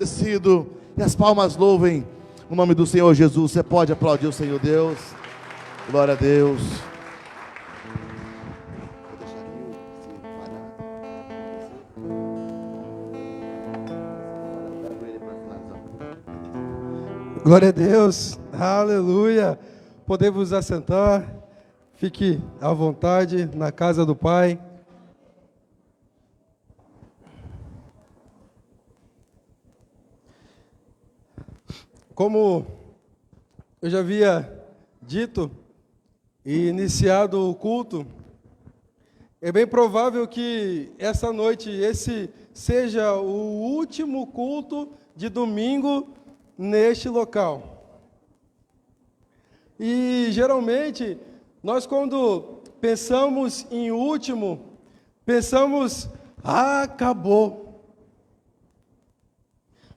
Agradecido, e as palmas louvem o nome do Senhor Jesus. Você pode aplaudir o Senhor Deus. Glória a Deus. Glória a Deus, aleluia. Podemos assentar, fique à vontade na casa do Pai. Como eu já havia dito e iniciado o culto, é bem provável que essa noite esse seja o último culto de domingo neste local. E geralmente nós, quando pensamos em último, pensamos, acabou.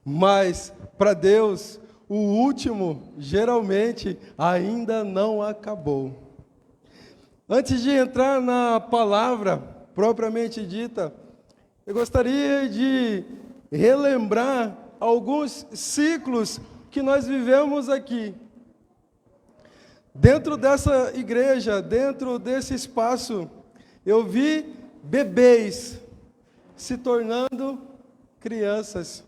Mas para Deus, o último geralmente ainda não acabou. Antes de entrar na palavra propriamente dita, eu gostaria de relembrar alguns ciclos que nós vivemos aqui. Dentro dessa igreja, dentro desse espaço, eu vi bebês se tornando crianças.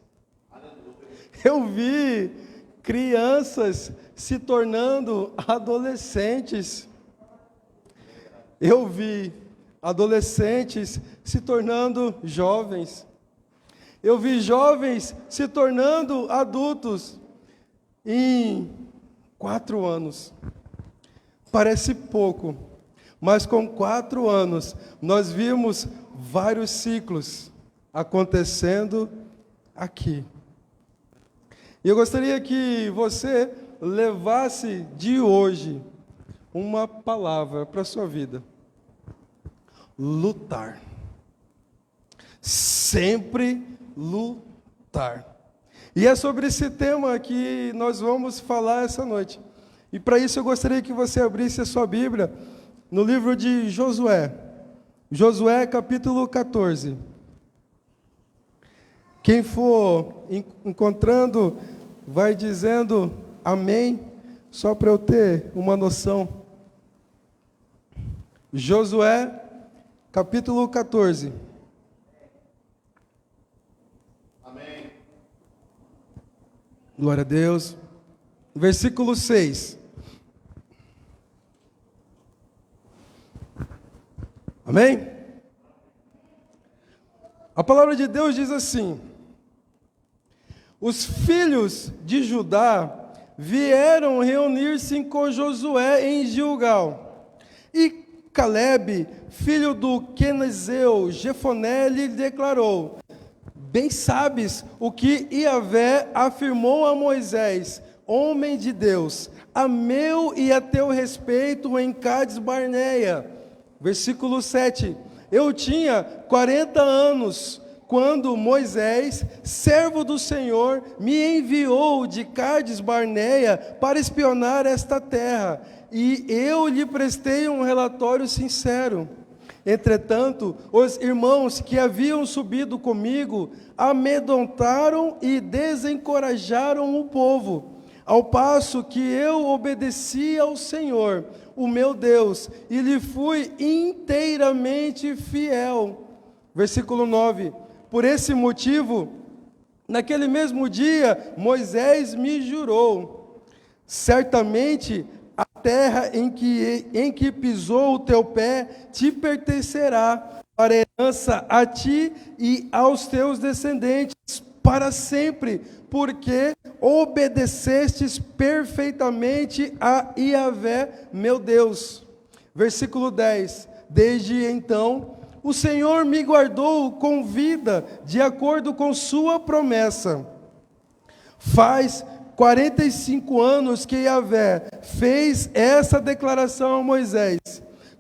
Eu vi crianças se tornando adolescentes. Eu vi adolescentes se tornando jovens. Eu vi jovens se tornando adultos em 4 anos. Parece pouco, mas com 4 anos nós vimos vários ciclos acontecendo aqui. E eu gostaria que você levasse de hoje uma palavra para a sua vida. Lutar. Sempre lutar. E é sobre esse tema que nós vamos falar essa noite. E para isso eu gostaria que você abrisse a sua Bíblia no livro de Josué. Josué capítulo 14. Quem for encontrando, vai dizendo amém, só para eu ter uma noção. Josué capítulo 14. Amém. Glória a Deus. Versículo 6. Amém? A palavra de Deus diz assim: os filhos de Judá vieram reunir-se com Josué em Gilgal. E Calebe, filho do Quenezeu, Jefoné, lhe declarou: bem sabes o que Iavé afirmou a Moisés, homem de Deus, a meu e a teu respeito em Cades Barneia. Versículo 7. Eu tinha 40 anos, quando Moisés, servo do Senhor, me enviou de Cades Barneia para espionar esta terra, e eu lhe prestei um relatório sincero. Entretanto, os irmãos que haviam subido comigo amedrontaram e desencorajaram o povo, ao passo que eu obedeci ao Senhor, o meu Deus, e lhe fui inteiramente fiel. Versículo 9. Por esse motivo, naquele mesmo dia, Moisés me jurou: certamente a terra em que pisou o teu pé te pertencerá para herança a ti e aos teus descendentes para sempre, porque obedecestes perfeitamente a Iavé, meu Deus. Versículo 10. Desde então, o Senhor me guardou com vida, de acordo com sua promessa. Faz 45 anos que Iavé fez essa declaração a Moisés,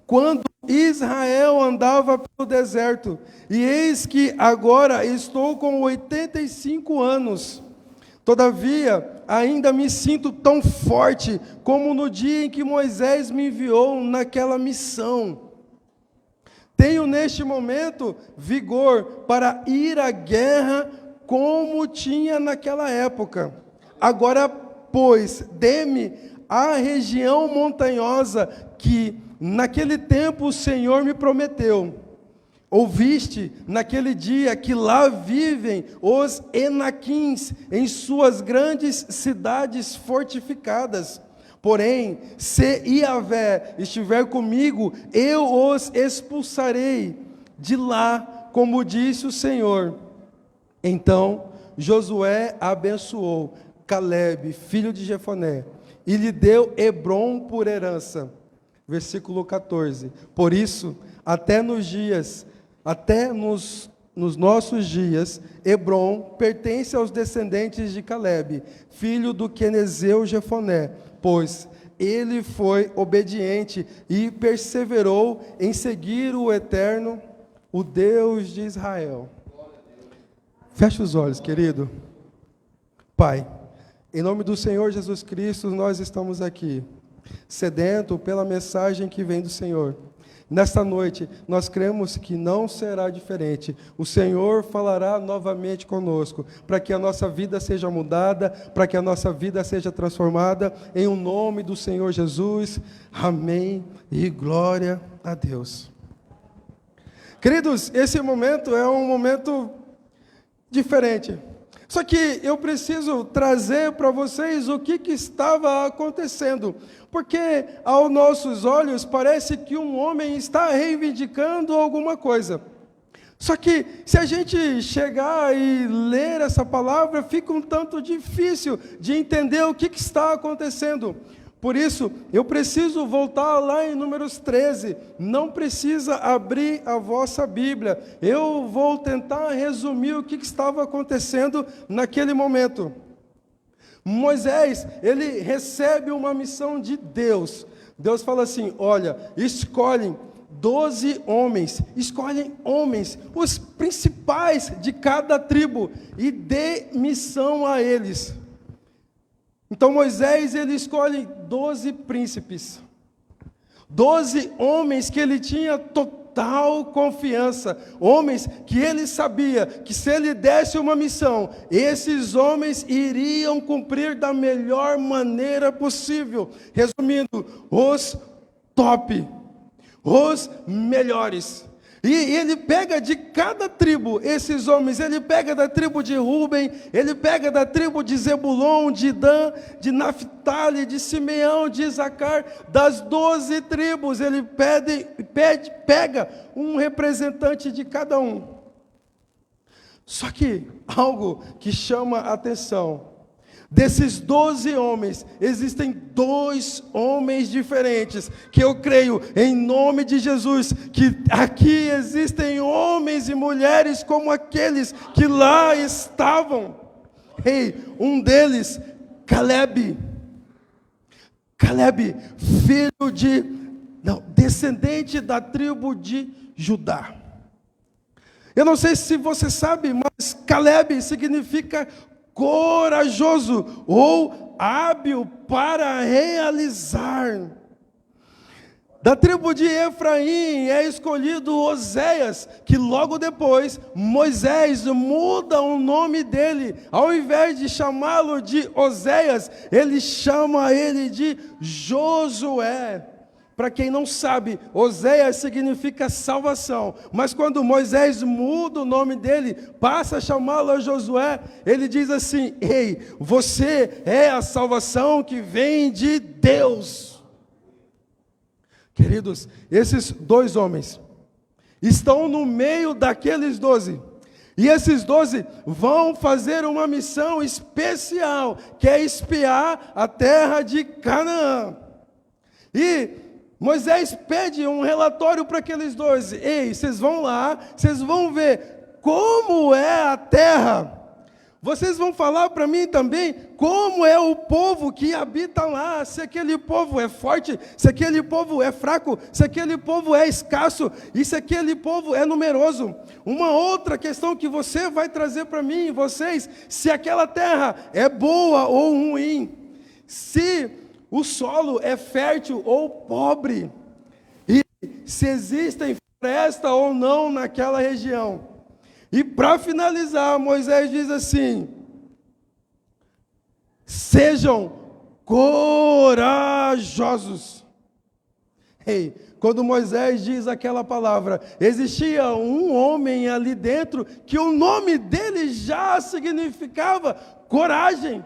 quando Israel andava pelo deserto, e eis que agora estou com 85 anos. Todavia, ainda me sinto tão forte como no dia em que Moisés me enviou naquela missão. Tenho neste momento vigor para ir à guerra como tinha naquela época. Agora, pois, dê-me a região montanhosa que naquele tempo o Senhor me prometeu. Ouviste naquele dia que lá vivem os Enaquins em suas grandes cidades fortificadas. Porém, se Iavé estiver comigo, eu os expulsarei de lá, como disse o Senhor. Então Josué abençoou Calebe, filho de Jefoné, e lhe deu Hebrom por herança. Versículo 14. Por isso, até nos nossos dias, Hebrom pertence aos descendentes de Calebe, filho do quenezeu Jefoné, pois ele foi obediente e perseverou em seguir o Eterno, o Deus de Israel. Feche os olhos, querido. Pai, em nome do Senhor Jesus Cristo, nós estamos aqui, sedento pela mensagem que vem do Senhor. Nesta noite, nós cremos que não será diferente. O Senhor falará novamente conosco, para que a nossa vida seja mudada, para que a nossa vida seja transformada, em o nome do Senhor Jesus. Amém e glória a Deus. Queridos, esse momento é um momento diferente. Só que eu preciso trazer para vocês o que estava acontecendo, porque aos nossos olhos parece que um homem está reivindicando alguma coisa. Só que se a gente chegar e ler essa palavra, fica um tanto difícil de entender o que está acontecendo. Por isso, eu preciso voltar lá em Números 13, não precisa abrir a vossa Bíblia, eu vou tentar resumir o que estava acontecendo naquele momento. Moisés, ele recebe uma missão de Deus. Deus fala assim, olha, escolhem 12 homens, os principais de cada tribo, e dê missão a eles. Então Moisés, ele escolhe 12 príncipes, 12 homens que ele tinha total confiança, homens que ele sabia que se ele desse uma missão, esses homens iriam cumprir da melhor maneira possível. Resumindo, os top, os melhores. E ele pega de cada tribo esses homens, ele pega da tribo de Ruben, ele pega da tribo de Zebulon, de Dan, de Naphtali, de Simeão, de Isacar, das 12 tribos, ele pega um representante de cada um. Só que algo que chama a atenção, desses 12 homens, existem 2 homens diferentes, que eu creio, em nome de Jesus, que aqui existem homens e mulheres como aqueles que lá estavam. Um deles, Calebe, descendente da tribo de Judá. Eu não sei se você sabe, mas Calebe significa corajoso ou hábil para realizar. Da tribo de Efraim é escolhido Oséias, que logo depois Moisés muda o nome dele. Ao invés de chamá-lo de Oséias, ele chama ele de Josué. Para quem não sabe, Oséias significa salvação, mas quando Moisés muda o nome dele, passa a chamá-lo a Josué, ele diz assim, você é a salvação que vem de Deus. Queridos, esses 2 homens estão no meio daqueles 12, e esses 12 vão fazer uma missão especial, que é espiar a terra de Canaã. E Moisés pede um relatório para aqueles 12. Vocês vão lá, vocês vão ver como é a terra. Vocês vão falar para mim também como é o povo que habita lá. Se aquele povo é forte, se aquele povo é fraco, se aquele povo é escasso e se aquele povo é numeroso. Uma outra questão que você vai trazer para mim, vocês, se aquela terra é boa ou ruim. Se o solo é fértil ou pobre, e se existem florestas ou não naquela região. E para finalizar, Moisés diz assim: sejam corajosos. Ei, quando Moisés diz aquela palavra, existia um homem ali dentro que o nome dele já significava coragem.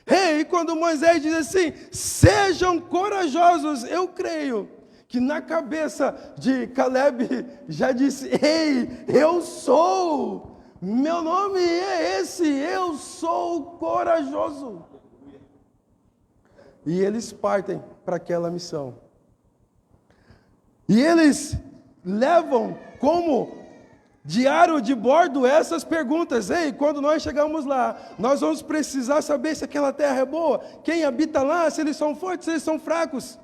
Ei, quando Moisés diz assim, sejam corajosos, eu creio que na cabeça de Caleb já disse: ei, eu sou, meu nome é esse, eu sou corajoso. E eles partem para aquela missão. E eles levam como diário de bordo essas perguntas. Ei, quando nós chegamos lá, nós vamos precisar saber se aquela terra é boa, quem habita lá, se eles são fortes, se eles são fracos.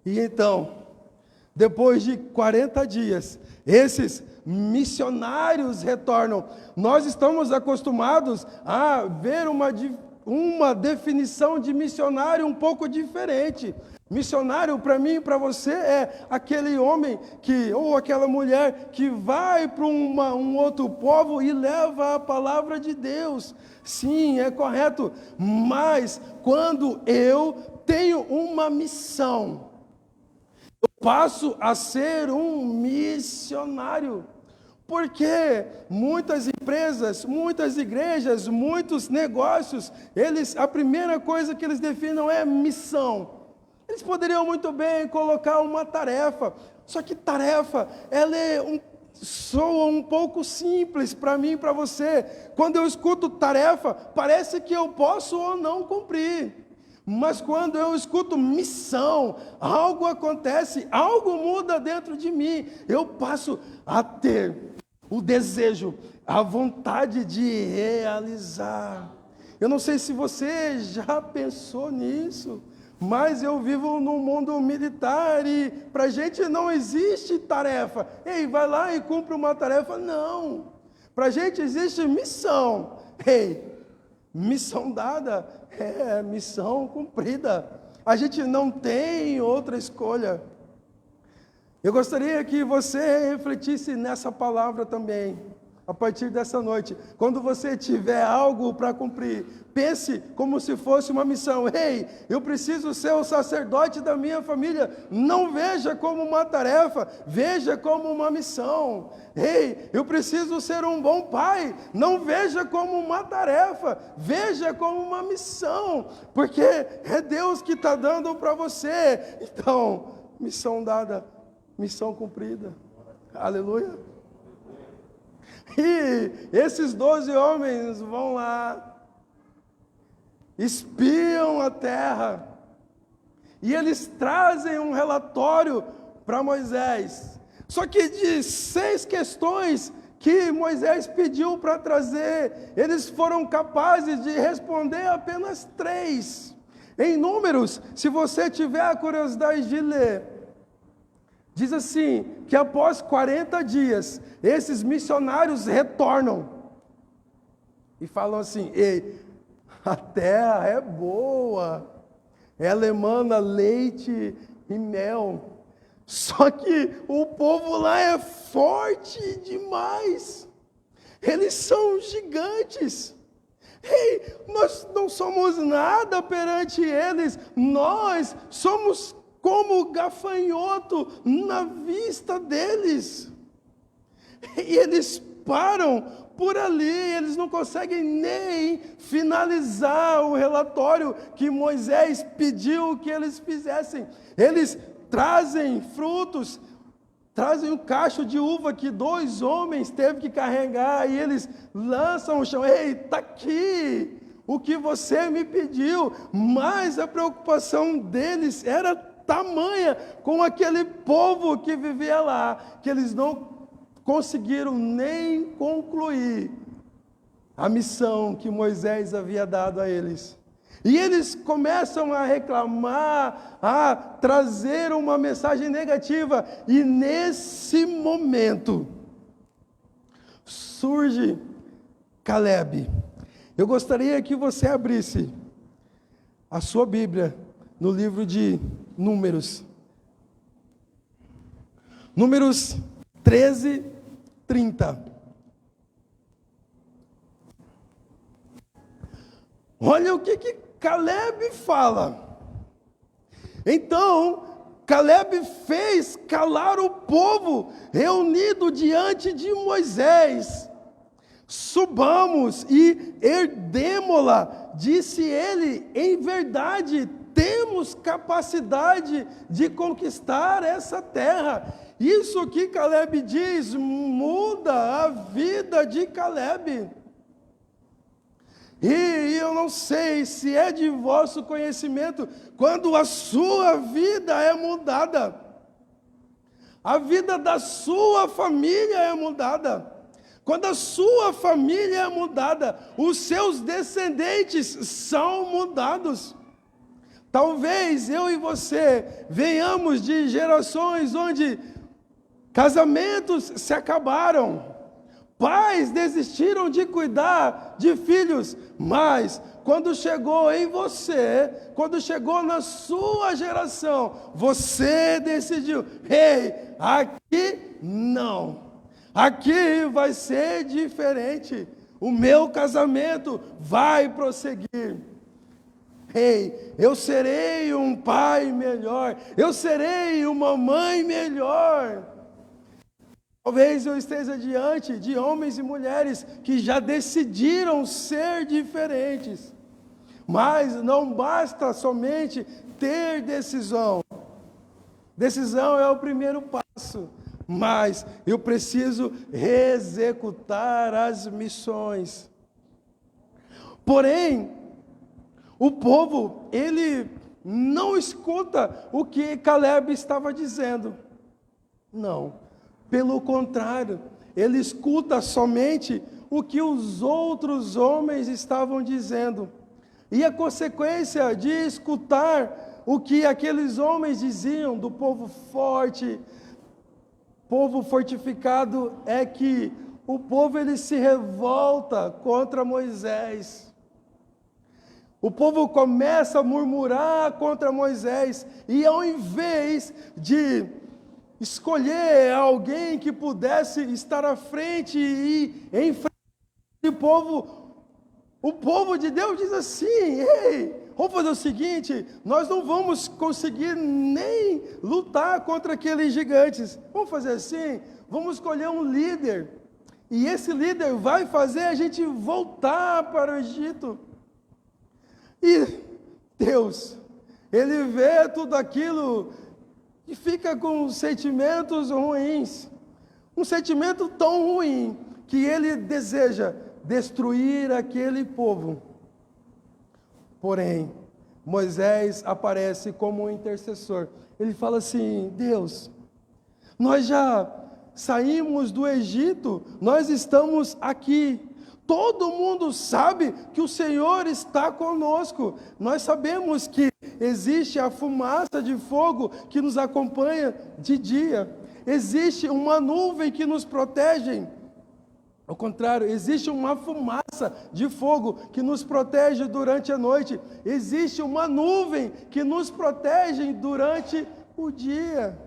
E então, depois de 40 dias, esses missionários retornam. Nós estamos acostumados a ver uma definição de missionário um pouco diferente. Missionário para mim e para você é aquele homem ou aquela mulher que vai para um outro povo e leva a palavra de Deus. Sim, é correto, mas quando eu tenho uma missão, eu passo a ser um missionário. Porque muitas empresas, muitas igrejas, muitos negócios, a primeira coisa que eles definem é missão. Eles poderiam muito bem colocar uma tarefa, só que tarefa, ela soa um pouco simples para mim e para você. Quando eu escuto tarefa, parece que eu posso ou não cumprir. Mas quando eu escuto missão, algo acontece, algo muda dentro de mim. Eu passo a ter o desejo, a vontade de realizar. Eu não sei se você já pensou nisso, mas eu vivo num mundo militar e para a gente não existe tarefa. Ei, vai lá e cumpre uma tarefa. Não. Para a gente existe missão. Ei, missão dada é missão cumprida. A gente não tem outra escolha. Eu gostaria que você refletisse nessa palavra também, a partir dessa noite. Quando você tiver algo para cumprir, pense como se fosse uma missão. Ei, eu preciso ser o sacerdote da minha família. Não veja como uma tarefa, veja como uma missão. Ei, eu preciso ser um bom pai. Não veja como uma tarefa, veja como uma missão. Porque é Deus que está dando para você. Então, missão dada, missão cumprida. Aleluia. E esses 12 homens vão lá, espiam a terra, e eles trazem um relatório para Moisés. Só que de 6 questões que Moisés pediu para trazer, eles foram capazes de responder apenas 3. Em Números, se você tiver a curiosidade de ler, diz assim, que após 40 dias, esses missionários retornam e falam assim: ei, a terra é boa, ela emana leite e mel, só que o povo lá é forte demais, eles são gigantes. Ei, nós não somos nada perante eles, nós somos como gafanhoto na vista deles. E eles param por ali, eles não conseguem nem finalizar o relatório que Moisés pediu que eles fizessem. Eles trazem frutos, trazem um cacho de uva que 2 homens teve que carregar, e eles lançam o chão. Ei, está aqui o que você me pediu. Mas a preocupação deles era tamanha com aquele povo que vivia lá, que eles não conseguiram nem concluir a missão que Moisés havia dado a eles. E eles começam a reclamar, a trazer uma mensagem negativa, e nesse momento surge Caleb. Eu gostaria que você abrisse a sua Bíblia no livro de Números. Números 13, 30. Olha o que Caleb fala. Então, Caleb fez calar o povo reunido diante de Moisés. Subamos e herdemo-la, disse ele. Em verdade, temos capacidade de conquistar essa terra. Isso que Caleb diz muda a vida de Caleb. E eu não sei se é de vosso conhecimento, quando a sua vida é mudada, a vida da sua família é mudada. Quando a sua família é mudada, os seus descendentes são mudados. Talvez eu e você venhamos de gerações onde casamentos se acabaram, pais desistiram de cuidar de filhos, mas quando chegou em você, quando chegou na sua geração, você decidiu: ei, aqui não, aqui vai ser diferente, o meu casamento vai prosseguir. Ei, eu serei um pai melhor, eu serei uma mãe melhor. Talvez eu esteja diante de homens e mulheres que já decidiram ser diferentes. Mas não basta somente ter decisão. Decisão é o primeiro passo. Mas eu preciso executar as missões. Porém, o povo, ele não escuta o que Caleb estava dizendo. Não. Pelo contrário, ele escuta somente o que os outros homens estavam dizendo. E a consequência de escutar o que aqueles homens diziam do povo forte, povo fortificado, é que o povo ele se revolta contra Moisés. O povo começa a murmurar contra Moisés, e ao invés de escolher alguém que pudesse estar à frente e em frente do povo, o povo de Deus diz assim: ei, vamos fazer o seguinte, nós não vamos conseguir nem lutar contra aqueles gigantes, vamos fazer assim, vamos escolher um líder, e esse líder vai fazer a gente voltar para o Egito. E Deus, ele vê tudo aquilo e fica com sentimentos ruins, um sentimento tão ruim, que ele deseja destruir aquele povo. Porém, Moisés aparece como um intercessor. Ele fala assim: Deus, nós já saímos do Egito, nós estamos aqui. Todo mundo sabe que o Senhor está conosco. Nós sabemos que existe a fumaça de fogo que nos acompanha de dia. Existe uma nuvem que nos protege. Ao contrário, existe uma fumaça de fogo que nos protege durante a noite. Existe uma nuvem que nos protege durante o dia.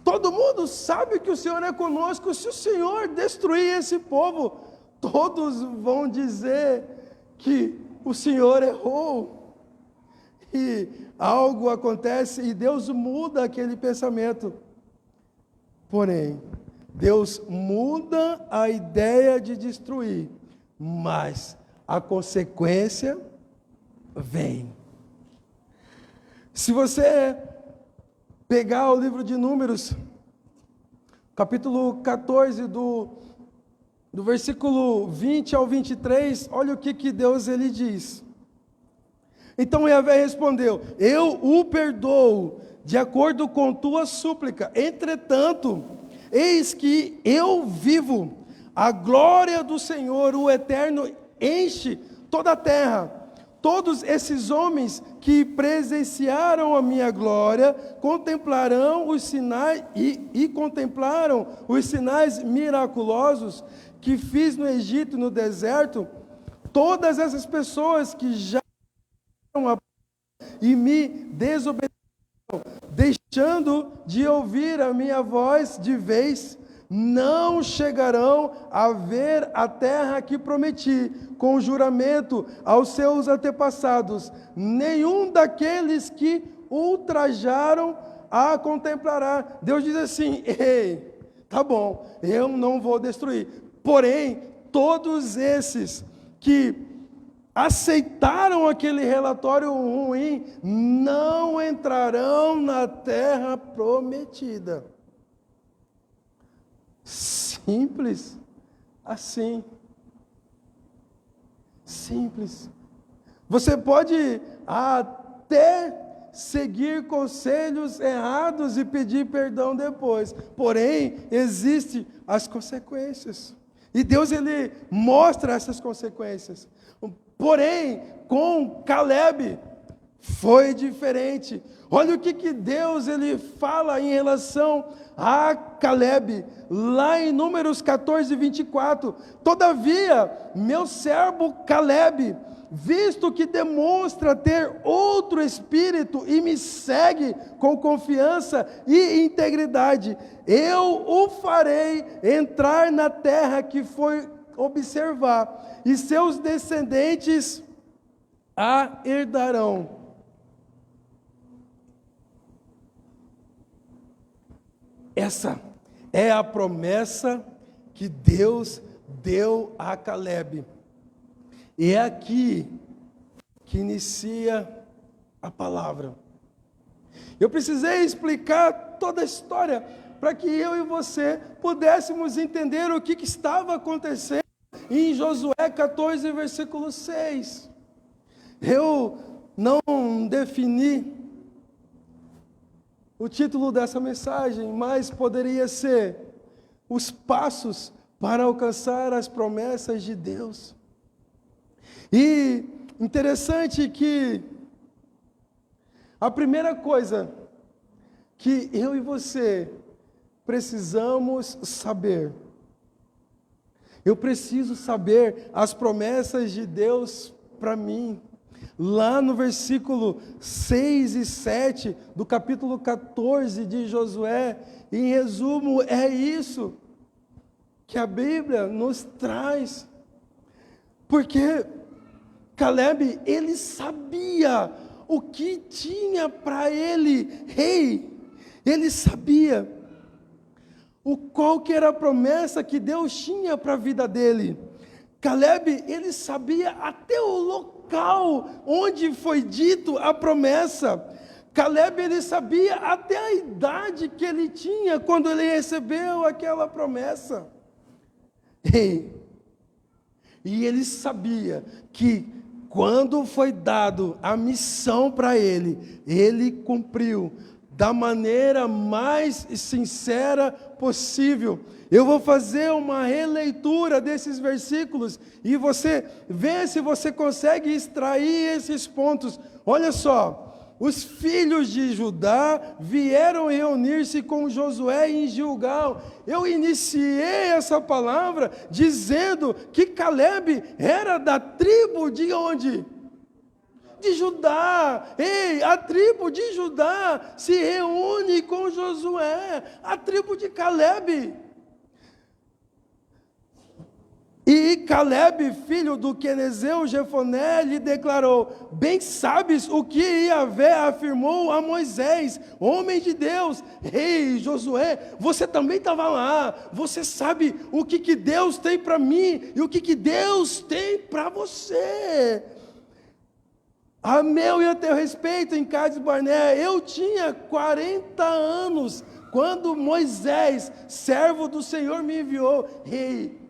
Todo mundo sabe que o Senhor é conosco. Se o Senhor destruir esse povo, todos vão dizer que o Senhor errou. E algo acontece e Deus muda aquele pensamento. Porém, Deus muda a ideia de destruir, mas a consequência vem. Se você pegar o livro de Números, capítulo 14, do versículo 20 ao 23, olha o que Deus ele diz. Então Yahvé respondeu: eu o perdoo de acordo com tua súplica, entretanto, eis que eu vivo, a glória do Senhor, o Eterno, enche toda a terra. Todos esses homens que presenciaram a minha glória contemplarão os sinais e contemplaram os sinais miraculosos que fiz no Egito e no deserto. Todas essas pessoas que já e me desobedeceram, deixando de ouvir a minha voz de vez, não chegarão a ver a terra que prometi, com juramento aos seus antepassados. Nenhum daqueles que ultrajaram a contemplará. Deus diz assim: ei, tá bom, eu não vou destruir. Porém, todos esses que aceitaram aquele relatório ruim, não entrarão na terra prometida. Simples assim. Simples. Você pode até seguir conselhos errados e pedir perdão depois. Porém, existem as consequências. E Deus, Ele mostra essas consequências. Porém, com Caleb, foi diferente. Olha o que Deus ele fala em relação a Caleb, lá em Números 14, 24. Todavia, meu servo Caleb, visto que demonstra ter outro espírito e me segue com confiança e integridade, eu o farei entrar na terra que foi observar, e seus descendentes a herdarão. Essa é a promessa que Deus deu a Caleb. E é aqui que inicia a palavra. Eu precisei explicar toda a história para que eu e você pudéssemos entender o que estava acontecendo em Josué 14, versículo 6. Eu não defini o título dessa mensagem, mas poderia ser os passos para alcançar as promessas de Deus. E interessante que a primeira coisa que eu e você precisamos saber, eu preciso saber as promessas de Deus para mim. Lá no versículo 6 e 7 do capítulo 14 de Josué, em resumo, é isso que a Bíblia nos traz. Porque Caleb, ele sabia o que tinha para ele, ele sabia qual que era a promessa que Deus tinha para a vida dele. Caleb, ele sabia até o local onde foi dito a promessa. Caleb, ele sabia até a idade que ele tinha quando ele recebeu aquela promessa. E ele sabia que quando foi dado a missão para ele, ele cumpriu da maneira mais sincera possível. Eu vou fazer uma releitura desses versículos e você vê se você consegue extrair esses pontos. Olha só, os filhos de Judá vieram reunir-se com Josué em Gilgal. Eu iniciei essa palavra dizendo que Caleb era da tribo de onde? De Judá. Ei, a tribo de Judá se reúne com Josué, a tribo de Caleb. E Caleb, filho do quenezeu Jefoné, lhe declarou: bem sabes o que Yahvé afirmou a Moisés, homem de Deus. Ei, Josué, você também estava lá, você sabe o que Deus tem para mim e o que Deus tem para você. A meu e a teu respeito, em Cades Barnea, eu tinha 40 anos, quando Moisés, servo do Senhor, me enviou. Ei,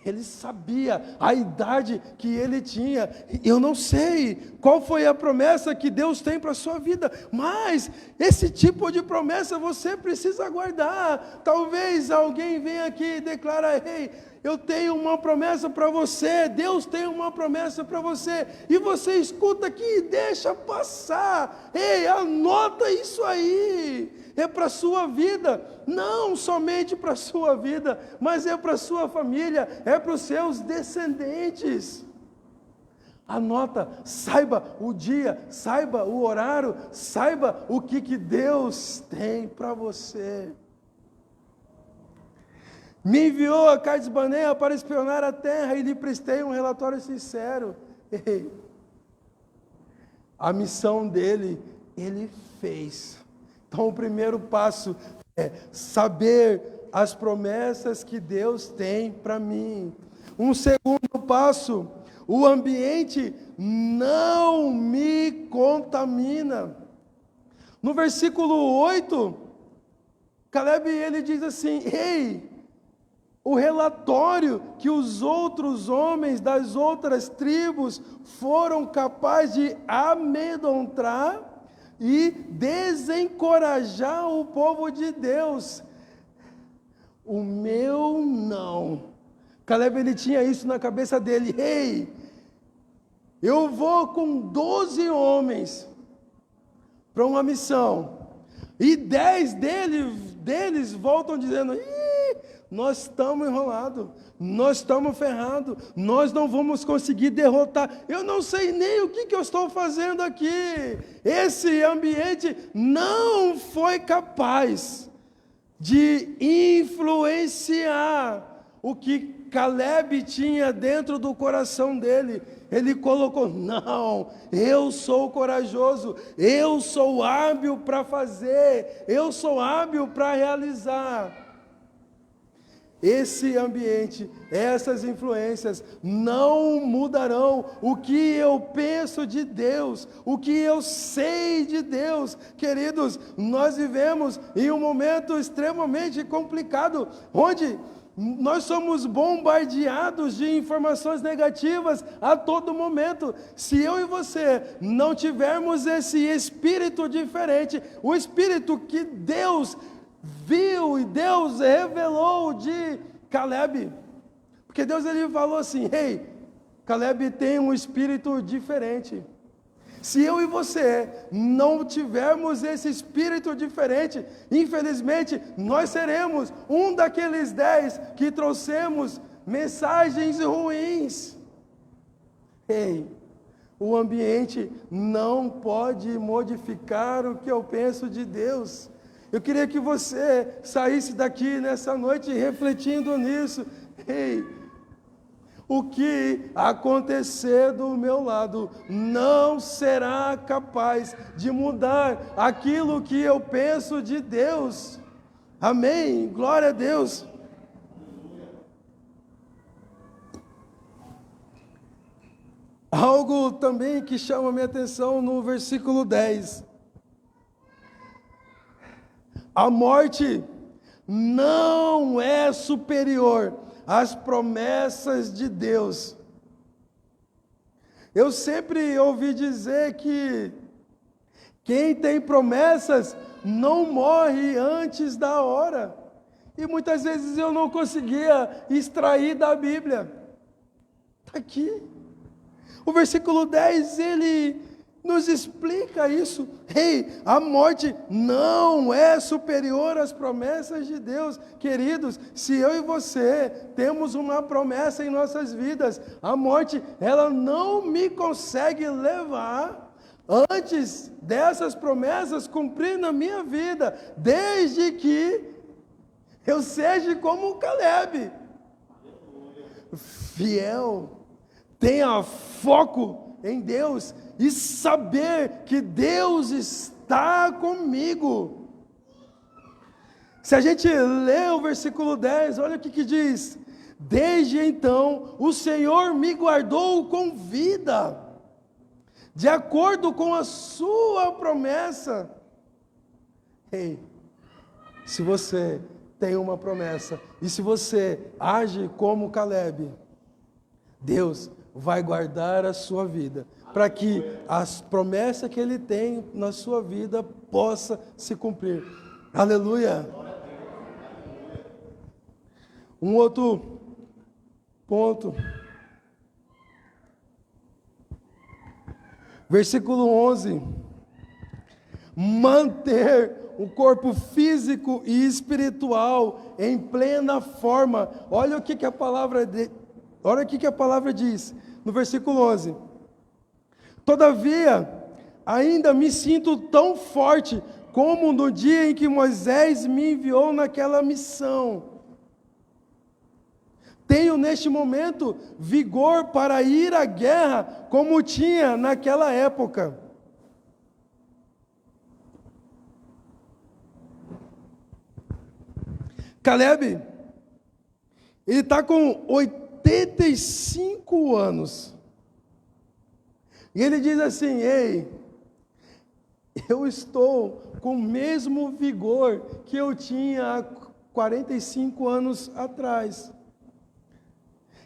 ele sabia a idade que ele tinha. Eu não sei qual foi a promessa que Deus tem para a sua vida, mas esse tipo de promessa você precisa guardar. Talvez alguém venha aqui e declara: ei, eu tenho uma promessa para você, Deus tem uma promessa para você, e você escuta aqui e deixa passar. Ei, anota isso aí. É para a sua vida, não somente para a sua vida, mas é para a sua família, é para os seus descendentes. Anota, saiba o dia, saiba o horário, saiba o que Deus tem para você. Me enviou a Cades Barnea para espionar a terra e lhe prestei um relatório sincero. A missão dele, ele fez. Então o primeiro passo é saber as promessas que Deus tem para mim. Um segundo passo, o ambiente não me contamina. No versículo 8, Caleb ele diz assim: ei, o relatório que os outros homens das outras tribos foram capazes de amedrontar e desencorajar o povo de Deus, o meu não. Caleb ele tinha isso na cabeça dele: ei, eu vou com 12 homens para uma missão, e 10 deles voltam dizendo: nós estamos enrolados, nós estamos ferrados, nós não vamos conseguir derrotar, eu não sei nem o que eu estou fazendo aqui. Esse ambiente não foi capaz de influenciar o que Caleb tinha dentro do coração dele. Ele colocou: não, eu sou corajoso, eu sou hábil para fazer, eu sou hábil para realizar. Esse ambiente, essas influências não mudarão o que eu penso de Deus, o que eu sei de Deus. Queridos, nós vivemos em um momento extremamente complicado, onde nós somos bombardeados de informações negativas a todo momento. Se eu e você não tivermos esse espírito diferente, o espírito que Deus viu e Deus revelou de Caleb, porque Deus ele falou assim: ei, Caleb tem um espírito diferente. Se eu e você não tivermos esse espírito diferente, infelizmente nós seremos um daqueles 10 que trouxemos mensagens ruins. Ei, o ambiente não pode modificar o que eu penso de Deus. Eu queria que você saísse daqui nessa noite refletindo nisso. Ei, o que acontecer do meu lado não será capaz de mudar aquilo que eu penso de Deus. Amém? Glória a Deus. Algo também que chama a minha atenção no versículo 10. A morte não é superior às promessas de Deus. Eu sempre ouvi dizer que quem tem promessas não morre antes da hora. E muitas vezes eu não conseguia extrair da Bíblia. Está aqui. O versículo 10, ele nos explica isso. Ei, a morte não é superior às promessas de Deus. Queridos, se eu e você temos uma promessa em nossas vidas, a morte, ela não me consegue levar antes dessas promessas cumprir na minha vida, desde que eu seja como Caleb, fiel, tenha foco em Deus e saber que Deus está comigo. Se a gente lê o versículo 10, olha o que diz: desde então o Senhor me guardou com vida, de acordo com a sua promessa. Ei, se você tem uma promessa, e se você age como Caleb, Deus vai guardar a sua vida, para que as promessas que Ele tem na sua vida possa se cumprir. Aleluia! Um outro ponto. Versículo 11. Manter o corpo físico e espiritual em plena forma. Olha o que a palavra diz no versículo 11. Todavia, ainda me sinto tão forte como no dia em que Moisés me enviou naquela missão. tenho neste momento vigor para ir à guerra como tinha naquela época. Caleb, ele está com 85 anos. E ele diz assim: ei, eu estou com o mesmo vigor que eu tinha há 45 anos atrás.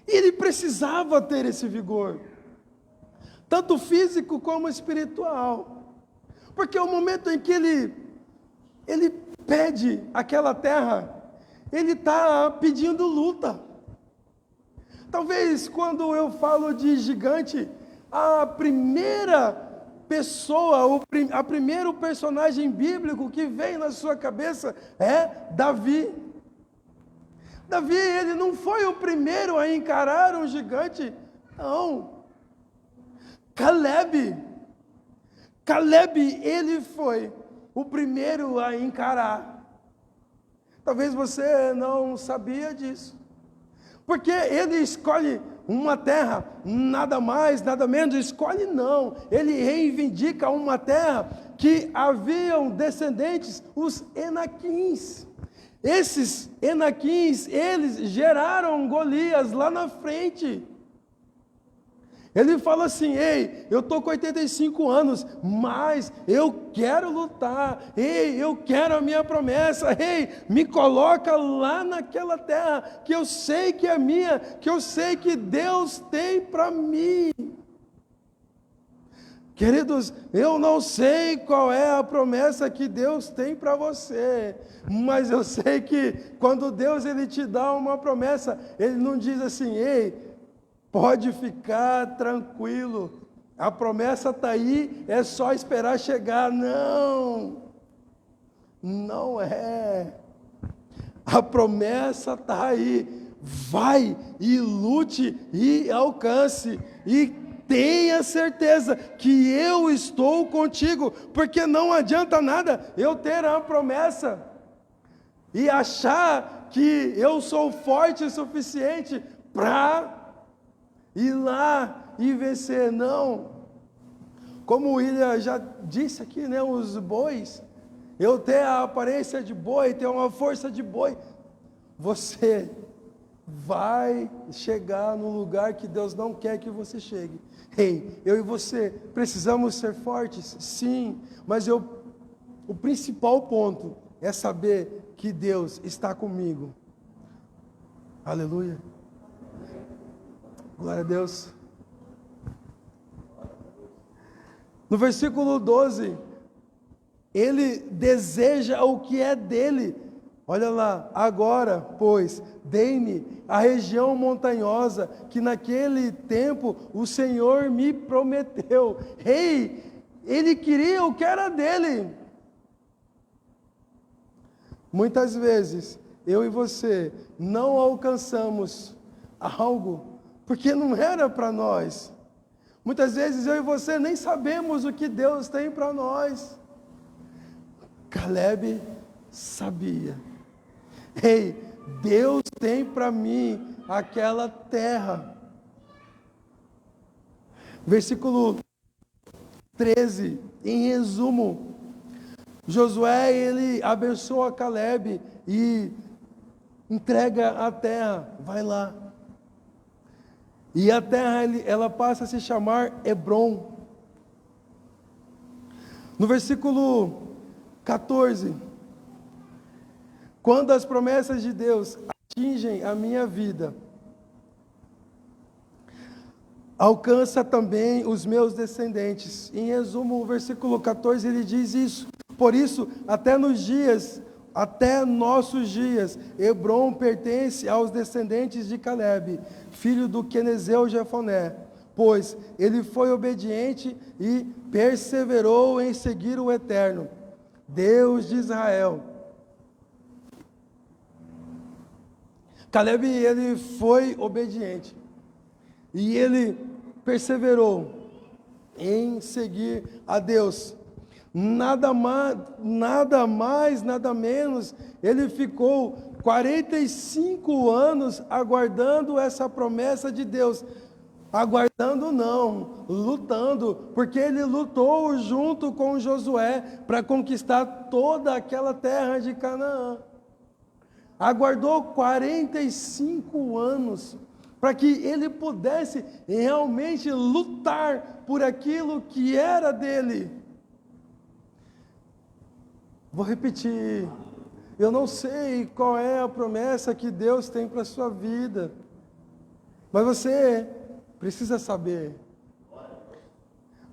E ele precisava ter esse vigor, tanto físico como espiritual. Porque o momento em que ele pede aquela terra, ele está pedindo luta. Talvez quando eu falo de gigante, a primeira pessoa, a primeiro personagem bíblico que vem na sua cabeça é Davi. Davi, ele não foi o primeiro a encarar um gigante, não. Caleb, ele foi o primeiro a encarar. Talvez você não sabia disso. Porque ele escolhe uma terra, nada mais, nada menos, escolhe não. Ele reivindica uma terra que haviam descendentes, os Enaquins. Esses Enaquins, eles geraram Golias lá na frente. Ele fala assim: ei, eu estou com 85 anos, mas eu quero lutar, ei, eu quero a minha promessa, ei, me coloca lá naquela terra que eu sei que é minha, que eu sei que Deus tem para mim. Queridos, eu não sei qual é a promessa que Deus tem para você, mas eu sei que quando Deus ele te dá uma promessa, Ele não diz assim: ei, pode ficar tranquilo, a promessa está aí, é só esperar chegar. Não, não é. A promessa está aí, vai e lute e alcance, e tenha certeza que eu estou contigo, porque não adianta nada eu ter a promessa e achar que eu sou forte o suficiente para ir lá e vencer. Não. Como o William já disse aqui, né, os bois, eu ter a aparência de boi, ter uma força de boi, você vai chegar no lugar que Deus não quer que você chegue. Ei, eu e você precisamos ser fortes, sim, mas o principal ponto é saber que Deus está comigo. Aleluia. Glória a Deus. No versículo 12, ele deseja o que é dele. Olha lá: agora, pois, dei-me a região montanhosa que naquele tempo o Senhor me prometeu. Ei, ele queria o que era dele. Muitas vezes, eu e você não alcançamos algo porque não era para nós. Muitas vezes eu e você nem sabemos o que Deus tem para nós. Caleb sabia. Ei, Deus tem para mim aquela terra. Versículo 13, em resumo, Josué, ele abençoa Caleb e entrega a terra. Vai lá. E a terra, ela passa a se chamar Hebrom. No versículo 14, quando as promessas de Deus atingem a minha vida, alcança também os meus descendentes. Em resumo, o versículo 14, ele diz isso: por isso, até nossos dias, Hebrom pertence aos descendentes de Caleb, filho do quenezeu Jefoné, pois ele foi obediente e perseverou em seguir o Eterno, Deus de Israel. Caleb, ele foi obediente e ele perseverou em seguir a Deus. Nada mais, nada menos, ele ficou 45 anos aguardando essa promessa de Deus. Aguardando não, lutando, porque ele lutou junto com Josué para conquistar toda aquela terra de Canaã. Aguardou 45 anos para que ele pudesse realmente lutar por aquilo que era dele. Vou repetir, eu não sei qual é a promessa que Deus tem para a sua vida, mas você precisa saber,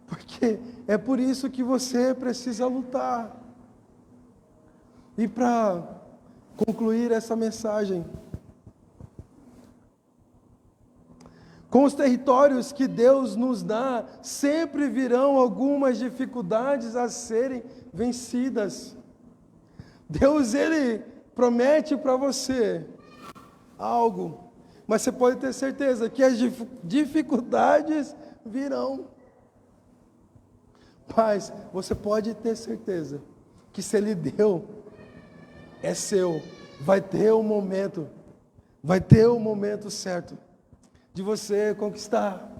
porque é por isso que você precisa lutar. E para concluir essa mensagem, com os territórios que Deus nos dá, sempre virão algumas dificuldades a serem vencidas. Deus, Ele promete para você algo, mas você pode ter certeza que as dificuldades virão. Mas você pode ter certeza que se Ele deu, é seu. Vai ter um momento certo de você conquistar.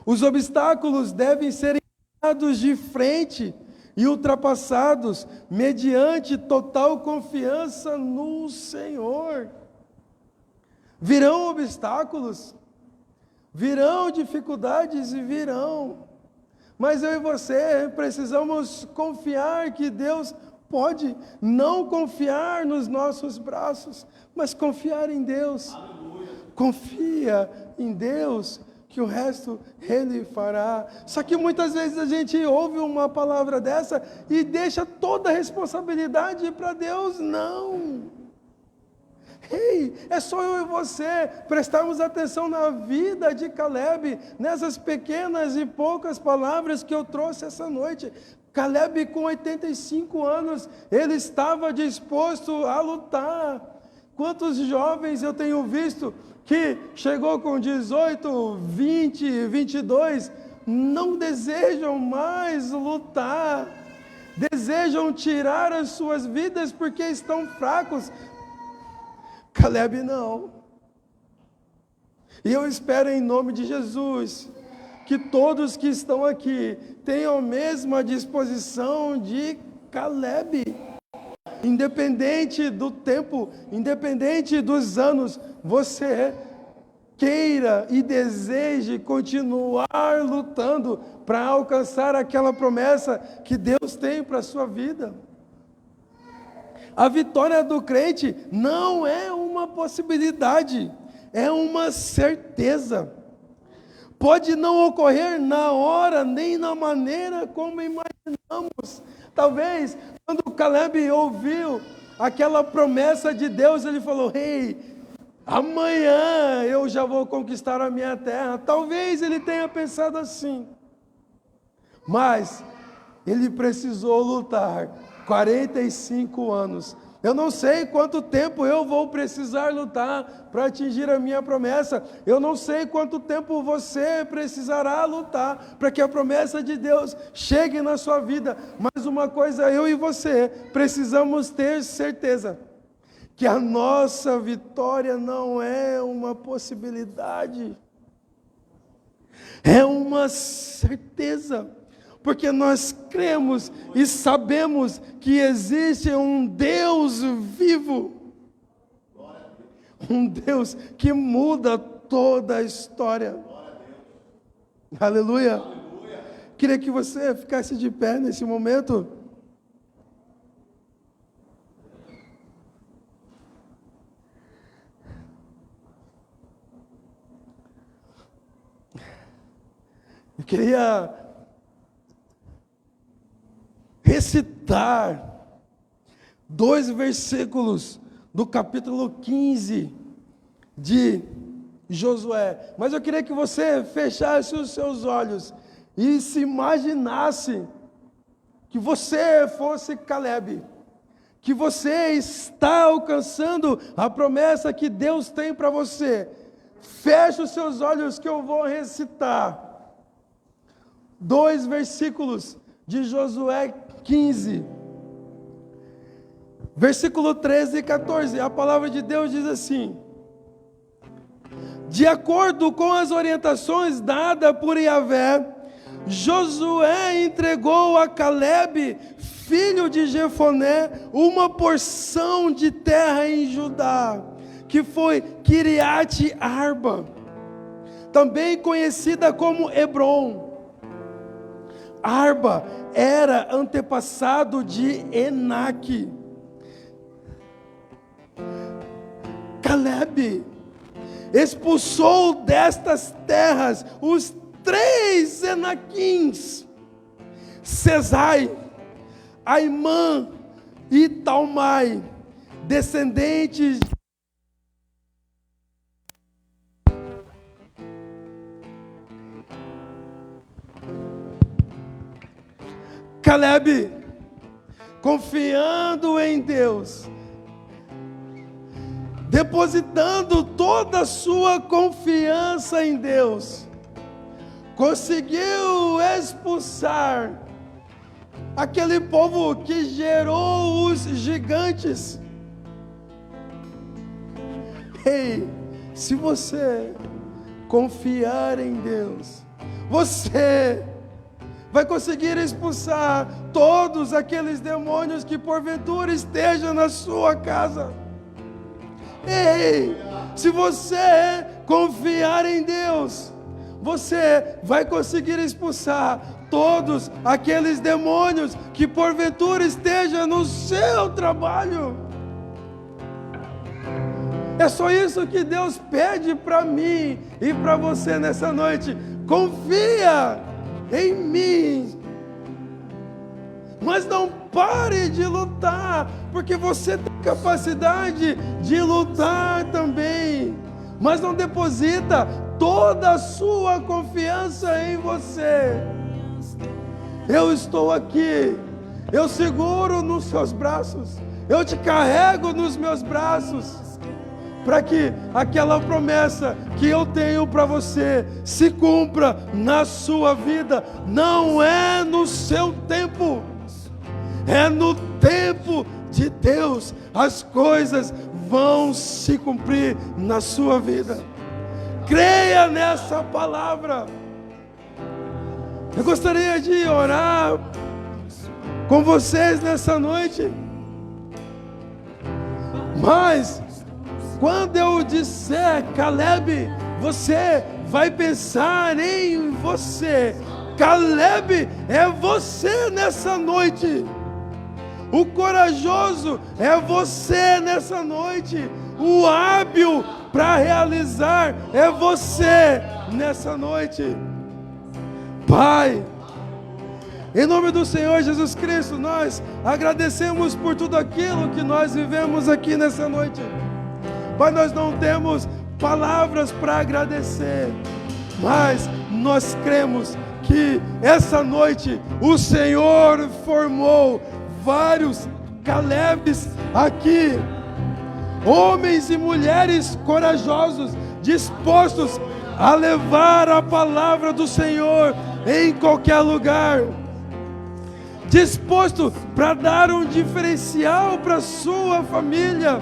Os obstáculos devem ser encarados de frente e ultrapassados mediante total confiança no Senhor. Virão obstáculos, virão dificuldades e virão. Mas eu e você precisamos confiar que Deus pode, não confiar nos nossos braços, mas confiar em Deus. Aleluia. Confia em Deus, que o resto Ele fará. Só que muitas vezes a gente ouve uma palavra dessa e deixa toda a responsabilidade para Deus. Não. Ei, é só eu e você prestarmos atenção na vida de Caleb, nessas pequenas e poucas palavras que eu trouxe essa noite. Caleb, com 85 anos, ele estava disposto a lutar. Quantos jovens eu tenho visto que chegou com 18, 20, 22, não desejam mais lutar, desejam tirar as suas vidas porque estão fracos. Caleb não. E eu espero em nome de Jesus que todos que estão aqui tenham a mesma disposição de Caleb. Independente do tempo, independente dos anos, você queira e deseje continuar lutando para alcançar aquela promessa que Deus tem para a sua vida. A vitória do crente não é uma possibilidade, é uma certeza. Pode não ocorrer na hora, nem na maneira como imaginamos. Talvez, quando Caleb ouviu aquela promessa de Deus, ele falou: "Ei, amanhã eu já vou conquistar a minha terra." Talvez ele tenha pensado assim. Mas ele precisou lutar 45 anos. Eu não sei quanto tempo eu vou precisar lutar para atingir a minha promessa. Eu não sei quanto tempo você precisará lutar para que a promessa de Deus chegue na sua vida. Mas uma coisa eu e você precisamos ter certeza: que a nossa vitória não é uma possibilidade, é uma certeza. Porque nós cremos e sabemos que existe um Deus vivo, um Deus que muda toda a história. Aleluia. Queria que você ficasse de pé nesse momento. Eu queria recitar 2 versículos do capítulo 15 de Josué. Mas eu queria que você fechasse os seus olhos e se imaginasse que você fosse Caleb, que você está alcançando a promessa que Deus tem para você. Feche os seus olhos que eu vou recitar 2 versículos de Josué 15. Versículo 13 e 14, a palavra de Deus diz assim: de acordo com as orientações dadas por Yahvé, Josué entregou a Calebe, filho de Jefoné, uma porção de terra em Judá, que foi Kiriat Arba, também conhecida como Hebron. Arba era antepassado de Enaque. Calebe expulsou destas terras os 3 Enaquins, Sesai, Aimã e Talmai, descendentes Calebe, confiando em Deus, depositando toda a sua confiança em Deus, conseguiu expulsar aquele povo que gerou os gigantes. Ei, se você confiar em Deus, você vai conseguir expulsar todos aqueles demônios que porventura estejam na sua casa. Ei, se você confiar em Deus, você vai conseguir expulsar todos aqueles demônios que porventura estejam no seu trabalho. É só isso que Deus pede para mim e para você nessa noite. Confia em mim, mas não pare de lutar, porque você tem capacidade de lutar também, mas não deposita toda a sua confiança em você. Eu estou aqui, eu seguro nos seus braços, eu te carrego nos meus braços, para que aquela promessa que eu tenho para você se cumpra na sua vida. Não é no seu tempo, é no tempo de Deus. As coisas vão se cumprir na sua vida. Creia nessa palavra. Eu gostaria de orar com vocês nessa noite, mas quando eu disser Calebe, você vai pensar em você. Calebe é você nessa noite. O corajoso é você nessa noite. O hábil para realizar é você nessa noite. Pai, em nome do Senhor Jesus Cristo, nós agradecemos por tudo aquilo que nós vivemos aqui nessa noite. Pai, nós não temos palavras para agradecer, mas nós cremos que essa noite o Senhor formou vários Calebes aqui, homens e mulheres corajosos, dispostos a levar a palavra do Senhor em qualquer lugar, disposto para dar um diferencial para sua família,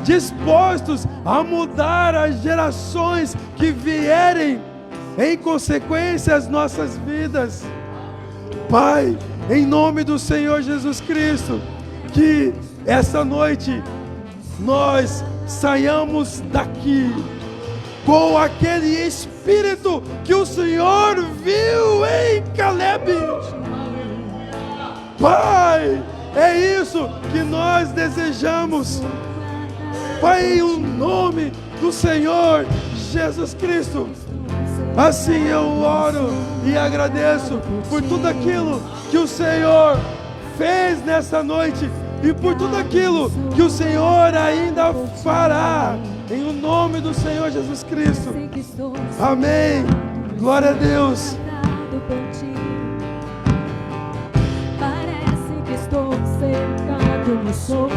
dispostos a mudar as gerações que vierem em consequência às nossas vidas. Pai, em nome do Senhor Jesus Cristo, que essa noite nós saiamos daqui com aquele espírito que o Senhor viu em Calebe. Pai, é isso que nós desejamos. Pai, em nome do Senhor Jesus Cristo, assim eu oro e agradeço por tudo aquilo que o Senhor fez nessa noite e por tudo aquilo que o Senhor ainda fará, em o nome do Senhor Jesus Cristo. Amém. Glória a Deus. Parece que estou cercado no sol.